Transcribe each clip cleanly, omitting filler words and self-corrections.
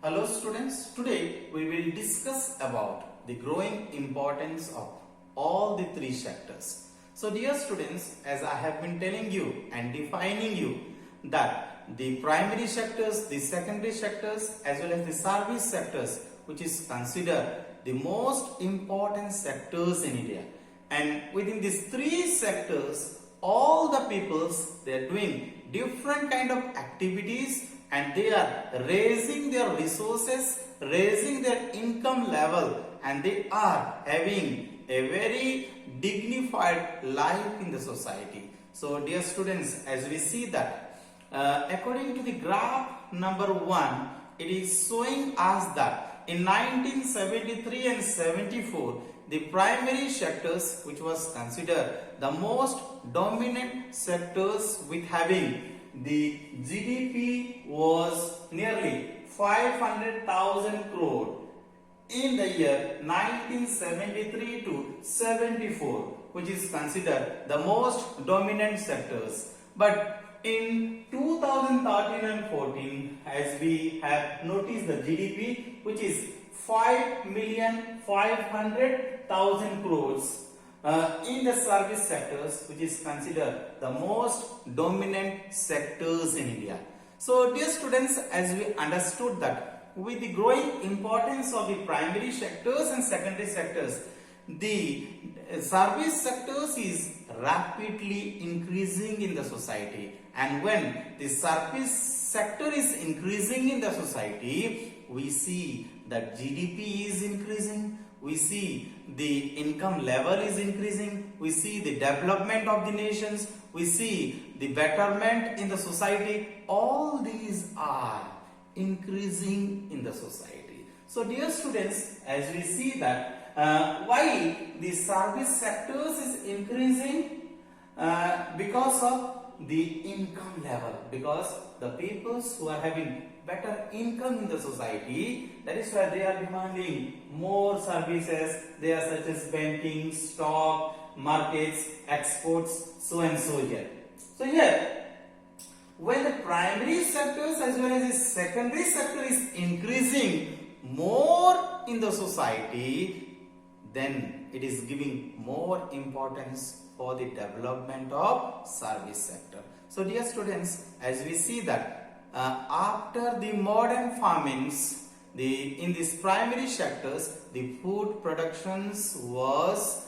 Hello students, today we will discuss about the growing importance of all the three sectors. So dear students, as I have been telling you and defining you that the primary sectors, the secondary sectors as well as the service sectors, which is considered the most important sectors in India, and within these three sectors all the peoples, they are doing different kind of activities and they are raising their resources, raising their income level, and they are having a very dignified life in the society. So dear students, as we see that according to the graph number 1, it is showing us that in 1973 and 74 the primary sectors, which was considered the most dominant sectors with having the GDP was nearly 500,000 crore in the year 1973 to 74, which is considered the most dominant sectors. But in 2013 and 14, as we have noticed the GDP, which is 5,500,000 crores in the service sectors, which is considered the most dominant sectors in India. So dear students, as we understood that with the growing importance of the primary sectors and secondary sectors, the service sectors is rapidly increasing in the society, and when the service sector is increasing in the society, we see that GDP is increasing, we see the income level is increasing, we see the development of the nations, we see the betterment in the society. All these are increasing in the society. So dear students, as we see that why the service sectors is increasing, because of the income level, because the peoples who are having better income in the society, that is why they are demanding more services. They are such as banking, stock, markets, exports, so and so here. So here, when the primary sectors as well as the secondary sector is increasing more in the society, then it is giving more importance for the development of service sector. So dear students, as we see that after the modern famines, in these primary sectors, the food productions was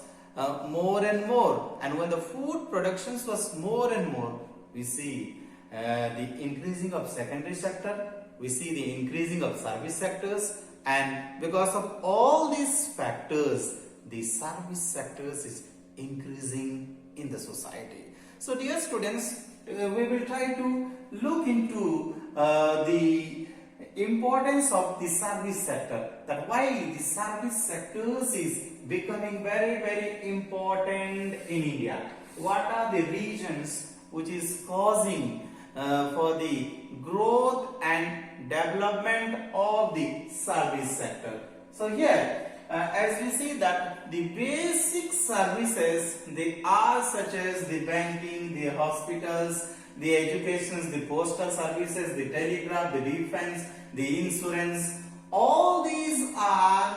more and more, and when the food productions was more and more, we see the increasing of secondary sector, we see the increasing of service sectors, and because of all these factors, the service sectors is increasing in the society. So dear students, we will try to look into the importance of the service sector, that why the service sectors is becoming very important in India. What are the reasons which is causing for the growth and development of the service sector? So here, as we see that the basic services, they are such as the banking, the hospitals, the education, the postal services, the telegraph, the defense, the insurance. All these are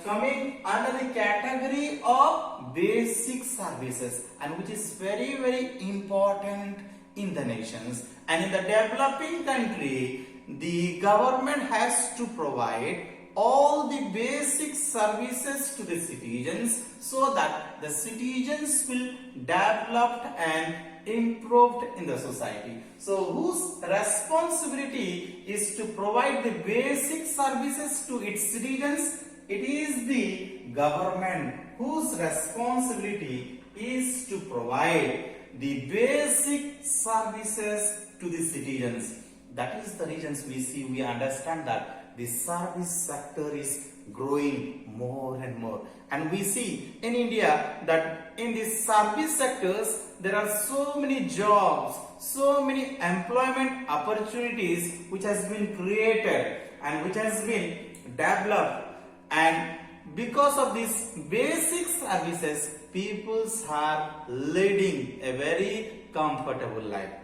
coming under the category of basic services, and which is very important in the nations. And in the developing country, the government has to provide all the basic services to the citizens so that the citizens will develop and improved in the society. So whose responsibility is to provide the basic services to its citizens? It is the government whose responsibility is to provide the basic services to the citizens. That is the reasons we understand that the service sector is growing more and more, and we see in India that in the service sectors there are so many jobs, so many employment opportunities which has been created and which has been developed, and because of these basic services, people are leading a very comfortable life.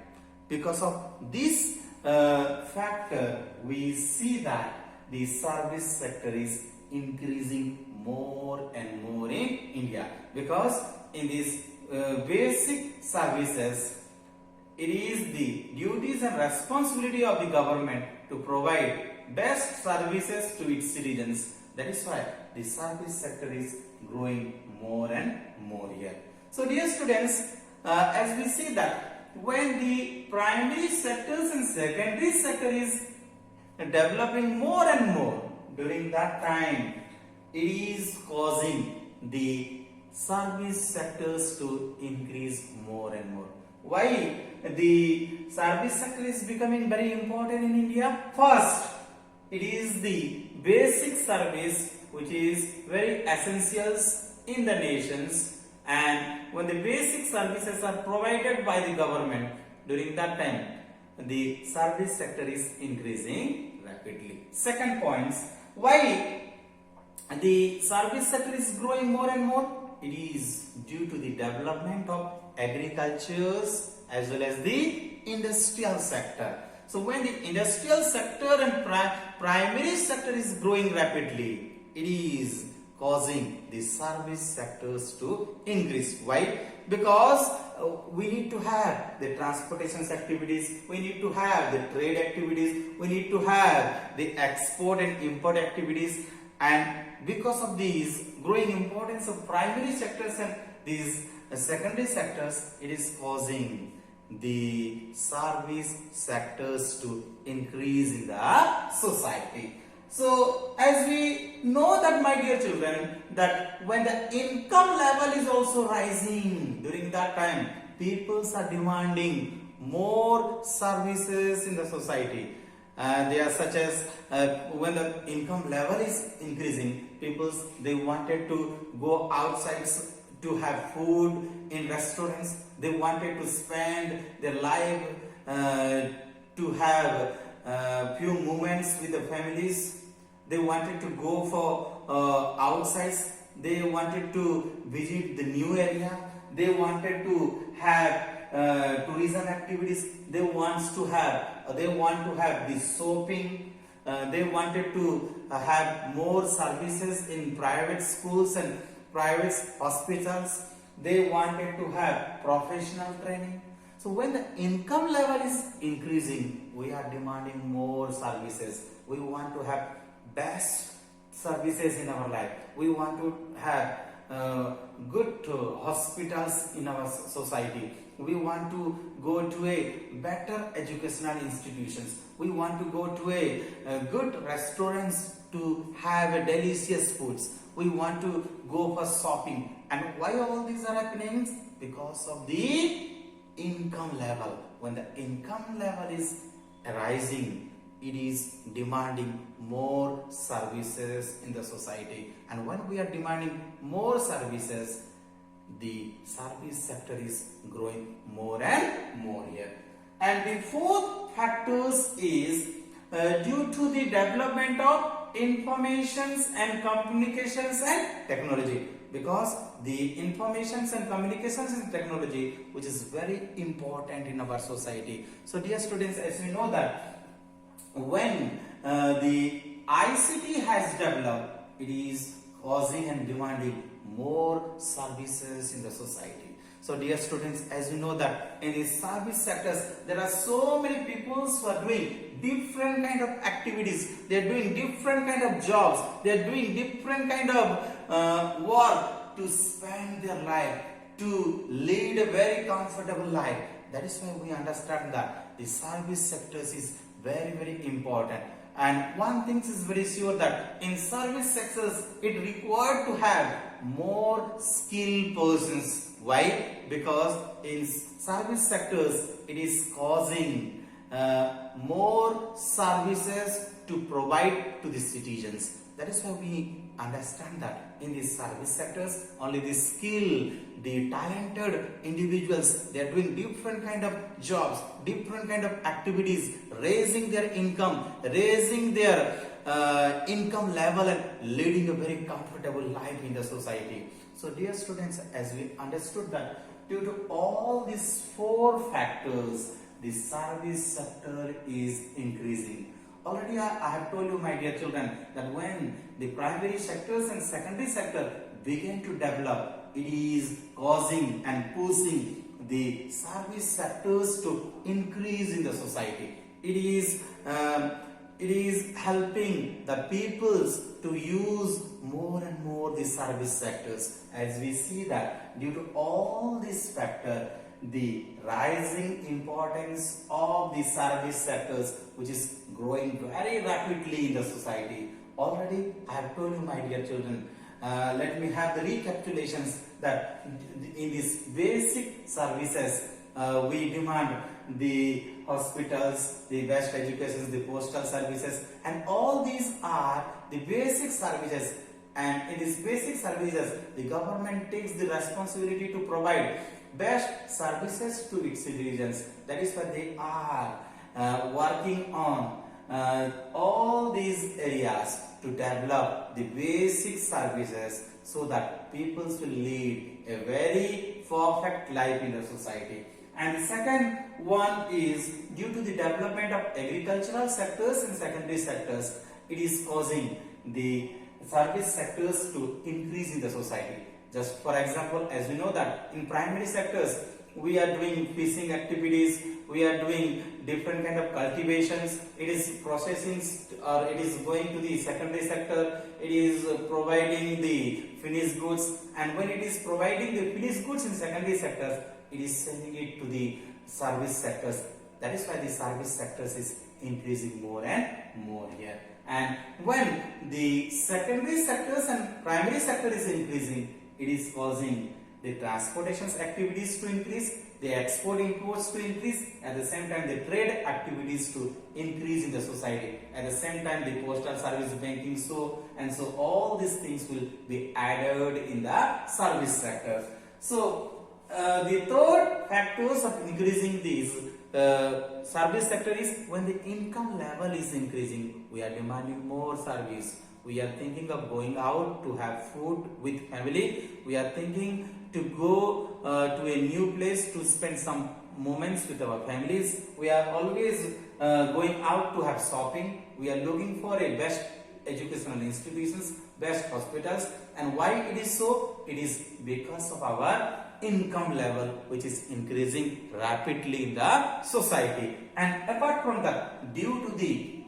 Because of this factor, we see that the service sector is increasing more and more in India, because in these basic services, it is the duties and responsibility of the government to provide best services to its citizens. That is why the service sector is growing more and more here. So dear students, as we see that when the primary sectors and secondary sector is developing more and more, during that time it is causing the service sectors to increase more and more. Why the service sector is becoming very important in India? First, it is the basic service which is very essential in the nations, and when the basic services are provided by the government, during that time the service sector is increasing rapidly. Second point, why the service sector is growing more and more? It is due to the development of agriculture as well as the industrial sector. So when the industrial sector and primary sector is growing rapidly, it is causing the service sectors to increase. Why? Because we need to have the transportation activities, we need to have the trade activities, we need to have the export and import activities, and because of these growing importance of primary sectors and these secondary sectors, it is causing the service sectors to increase in the society. So as we know that, my dear children, that when the income level is also rising, during that time people are demanding more services in the society. They are such as when the income level is increasing, people they wanted to go outside to have food in restaurants, they wanted to spend their life to have few moments with the families, they wanted to go for outsides, they wanted to visit the new area, they wanted to have tourism activities, they want to have the shopping, they wanted to have more services in private schools and private hospitals, they wanted to have professional training. So when the income level is increasing, we are demanding more services. We want to have best services in our life. We want to have good hospitals in our society. We want to go to a better educational institutions. We want to go to a good restaurants to have a delicious foods. We want to go for shopping. And why all these are happening? Because of the income level. When the income level is rising, it is demanding more services in the society. And when we are demanding more services, the service sector is growing more and more here. And the fourth factors is due to the development of informations and communications and technology, because the informations and communications and technology, which is very important in our society. So dear students, as we know that when the ICT has developed, it is causing and demanding more services in the society. So dear students, as you know that in the service sectors, there are so many people who are doing different kind of activities, they are doing different kind of jobs, they are doing different kind of work to spend their life, to lead a very comfortable life. That is why we understand that the service sectors is very, very important. And one thing is very sure that in service sectors, it required to have more skilled persons. Why? Because in service sectors, it is causing more services to provide to the citizens. That is why we understand that in these service sectors, only the skilled, the talented individuals, they are doing different kind of jobs, different kind of activities, raising their income, raising their income level and leading a very comfortable life in the society. So dear students, as we understood that due to all these four factors, the service sector is increasing. Already I have told you, my dear children, that when the primary sectors and secondary sector begin to develop, it is causing and pushing the service sectors to increase in the society. It is helping the peoples to use more and more the service sectors. As we see that due to all these factors, the rising importance of the service sectors, which is growing very rapidly in the society. Already I have told you, my dear children, let me have the recapitulations that in these basic services we demand the hospitals, the best education, the postal services, and all these are the basic services. And in these basic services, the government takes the responsibility to provide best services to its citizens. That is why they are working on all these areas to develop the basic services so that people will lead a very perfect life in the society. And the second one is due to the development of agricultural sectors and secondary sectors, it is causing the service sectors to increase in the society. Just for example, as we know that in primary sectors, we are doing fishing activities, we are doing different kind of cultivations, it is processing, or it is going to the secondary sector, it is providing the finished goods, and when it is providing the finished goods in secondary sectors, it is sending it to the service sectors. That is why the service sectors is increasing more and more here. And when the secondary sectors and primary sector is increasing, it is causing the transportation activities to increase, the export imports to increase, at the same time the trade activities to increase in the society, at the same time the postal service, banking, so all these things will be added in the service sector. So the third factors of increasing these service sector is when the income level is increasing, we are demanding more service. We are thinking of going out to have food with family. We are thinking to go to a new place to spend some moments with our families. We are always going out to have shopping. We are looking for a best educational institutions, best hospitals. And why it is so? It is because of our income level, which is increasing rapidly in the society. And apart from that, due to the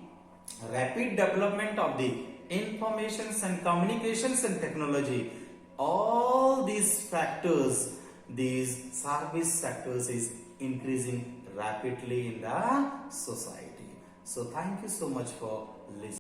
rapid development of the informations and communications and technology, all these factors, these service sectors is increasing rapidly in the society. So thank you so much for listening.